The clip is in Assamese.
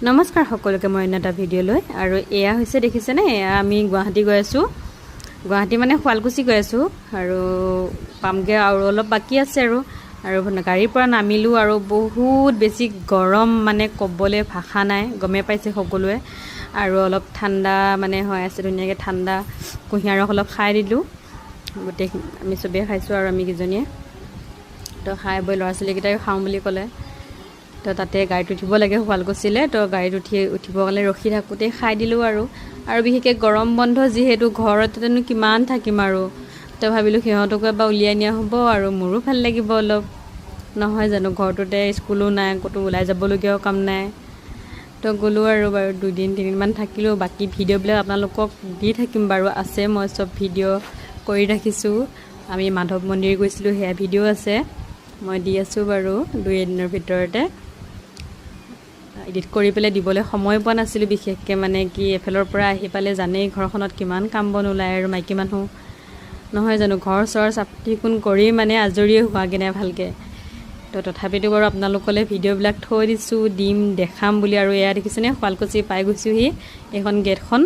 নমস্কাৰ সকলোকে মই এটা ভিডিঅ' লৈ আৰু এয়া হৈছে দেখিছেনে এয়া আমি গুৱাহাটী গৈ আছো গুৱাহাটী মানে সুৱালকুছি গৈ আছো আৰু পামগে আৰু অলপ বাকি আছে আৰু গাড়ীৰ পৰা নামিলো আৰু বহুত বেছি গৰম মানে কবলে ভাষা নাই গমে পাইছে সকলোৱে আৰু অলপ ঠাণ্ডা মানে হৈ আছে ধুনীয়াকৈ ঠাণ্ডা কুঁহিয়াৰ ৰস অলপ খাই দিলো গোটেই আমি সবে খাইছো আৰু আমি কিজনীয়ে তো খাই বৈ ল'ৰা ছোৱালীকেইটাই খাওঁ বুলি ক'লে তো তাতে গাড়ীত উঠিব লাগে শুৱালকুছিলে তো গাড়ীত উঠিব গ'লে ৰখি থাকোঁতে খাই দিলোঁ আৰু বিশেষকৈ গৰম বন্ধ যিহেতু ঘৰতেনো কিমান থাকিম আৰু তো ভাবিলোঁ সিহঁতকো এবাৰ উলিয়াই নিয়া হ'ব আৰু মোৰো ভাল লাগিব অলপ নহয় জানো ঘৰটোতে স্কুলো নাই ক'তো ওলাই যাবলগীয়াও কাম নাই তো গ'লোঁ আৰু বাৰু 2-3 দিনমান থাকিলোঁ বাকী ভিডিঅ'বিলাক আপোনালোকক দি থাকিম বাৰু আছে মই চব ভিডিঅ' কৰি ৰাখিছোঁ আমি মাধৱ মন্দিৰ গৈছিলোঁ সেয়া ভিডিঅ' আছে মই দি আছোঁ বাৰু 2 দিনৰ ভিতৰতে এডিট কৰি পেলাই দিবলৈ সময় পোৱা নাছিলোঁ বিশেষকৈ মানে কি এফালৰ পৰা আহি পালে জানেই ঘৰখনত কিমান কাম বন ওলায় আৰু মাইকী মানুহ নহয় জানো ঘৰ চৰ চাফ চিকুণ কৰি মানে আজৰিয়ে হোৱাগৈ নাই ভালকৈ তো তথাপিতো বাৰু আপোনালোকলৈ ভিডিঅ'বিলাক থৈ দিছোঁ দিম দেখাম বুলি আৰু এয়া দেখিছেনে শুৱালকুছি পাই গৈছোঁহি এইখন গেটখন